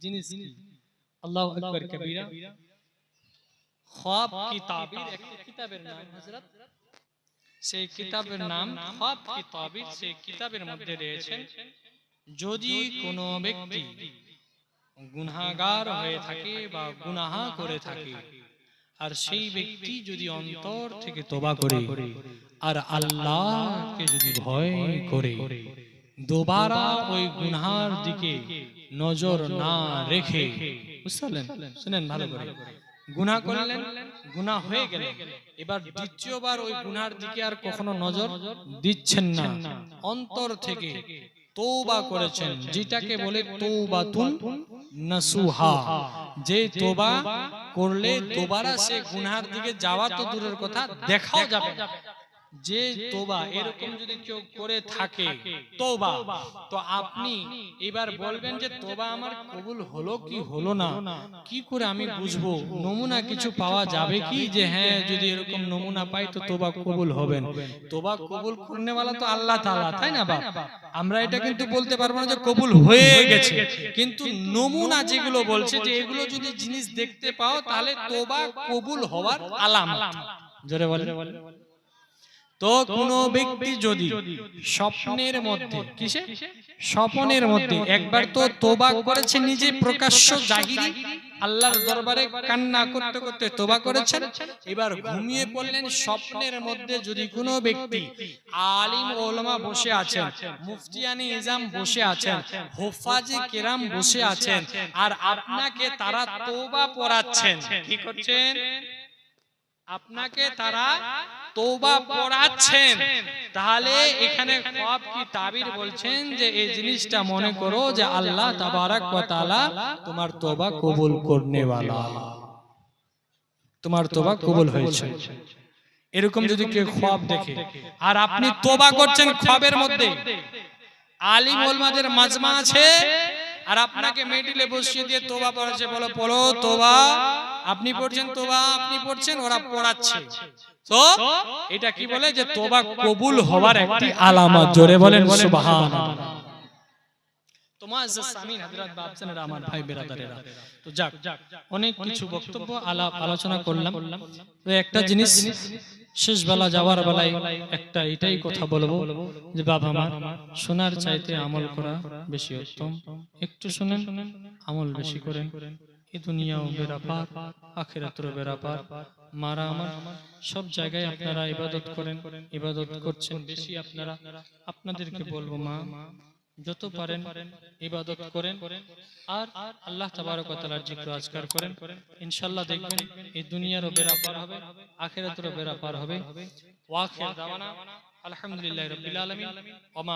জিনিস কি? আল্লাহু আকবার কবীরা। খ্বাব কি তাবির একটি কিতাবের নাম হযরত, সেই কিতাবের নাম খ্বাব কি তাবির। সেই কিতাবের মধ্যে রয়েছে যদি কোনো ব্যক্তি গুনাহগার হয়ে থাকে বা গুনাহ করে থাকে, আর সেই ব্যক্তি যদি অন্তর থেকে তওবা করে আর আল্লাহকে যদি ভয় করে, দোবারা ওই গুনাহের দিকে নজর না রেখে, বুঝলেন? শুনেন ভালো করে, গুনাহ করলেন, গুনাহ হয়ে গেল, এবার দ্বিতীয়বার ওই গুনাহের দিকে আর কখনো নজর দিচ্ছেন না, অন্তর থেকে তওবা করেছেন, যেটাকে বলে তওবাতুন নাসুহা। যে তওবা করলে দোবারা সে গুনাহের দিকে যাওয়া তো দূরের কথা, দেখাও যাবে না। যে তওবা এরকম যদি কেউ করে থাকে তওবা, তো আপনি এবার বলবেন যে তওবা আমার কবুল হলো কি হলো না, কি করে আমি বুঝবো? নমুনা কিছু পাওয়া যাবে কি যে হ্যাঁ যদি এরকম নমুনা পাই তো তওবা কবুল হবেন? তওবা কবুল করনে वाला তো আল্লাহ তাআলা, তাই না বাপ? আমরা এটা কিন্তু বলতে পারবো না যে কবুল হয়ে গেছে, কিন্তু নমুনা যেগুলো বলছে যে এগুলো যদি জিনিস দেখতে পাও তাহলে তওবা কবুল হওয়ার আলামত। জোরে বলেন। তো কোন ব্যক্তি যদি স্বপ্নের মধ্যে, কিসে? স্বপ্নের মধ্যে একবার তো তওবা করেছে, নিজে প্রকাশ্য জাহিরি আল্লাহর দরবারে কান্না করতে করতে তওবা করেছেন, এবার ঘুমিয়ে পড়লেন। স্বপ্নের মধ্যে যদি কোনো ব্যক্তি, আলিম ওলামা বসে আছেন, মুফতিয়ানি ইজাম বসে আছেন, হুফাজে কেরাম বসে আছেন, আর আপনাকে তারা তওবা পড়াচ্ছেন, কি করছেন? আপনাকে তারা তওবা পড়াচ্ছেন, তাহলে এখানে খ্বাব কি তাবির বলছেন যে এই জিনিসটা মনে করো যে আল্লাহ তাবারক ওয়া তাআলা তোমার তওবা কবুল করনে वाला, তোমার তওবা কবুল হয়েছে। এরকম যদি কেউ খ্বাব দেখে আর আপনি তওবা করছেন খ্বাবের মধ্যে, আলিম ওলামাদের মাজমা আছে আর আপনাকে মেডিলে বসিয়ে দিয়ে তওবা পড়াচ্ছে, বলো পড়ো তওবা, আপনি পড়ছেন তওবা, আপনি পড়ছেন, ওরা পড়াচ্ছে, তো এটা কি বলে যে তওবা কবুল হওয়ার একটি আলামত। জোরে বলেন সুবহানাল্লাহ। তোমার সামিন হযরত বাপজানেরা, আমার ভাই বেরাদারেরা, তো যাক অনেক কিছু বক্তব্য আলাপ আলোচনা করলাম, তো একটা জিনিস শেষ বেলা যাওয়ার বেলায় একটা এটাই কথা বলবো যে বাবা আমার, শোনার চাইতে আমল করা বেশি উত্তম। একটু শুনেন, আমল বেশি করেন, এই দুনিয়াও বেরাপার, আখিরাতেরও বেরাপার। মারা আমার, সব জায়গায় আপনারা ইবাদত করেন, ইবাদত করছেন বেশি আপনারা। আপনাদেরকে বলবো মা, যত পারেন ইবাদত করেন আর আল্লাহ তাবারক ওয়া তাআলার জিকির আজকার করেন, ইনশাআল্লাহ দেখবেন এই দুনিয়ারও বেড়া পার হবে, আখিরাতেরও বেড়া পার হবে। ওয়া আখির দাওয়ানা আলহামদুলিল্লাহি রাব্বিল আলামিন। ওয়া মা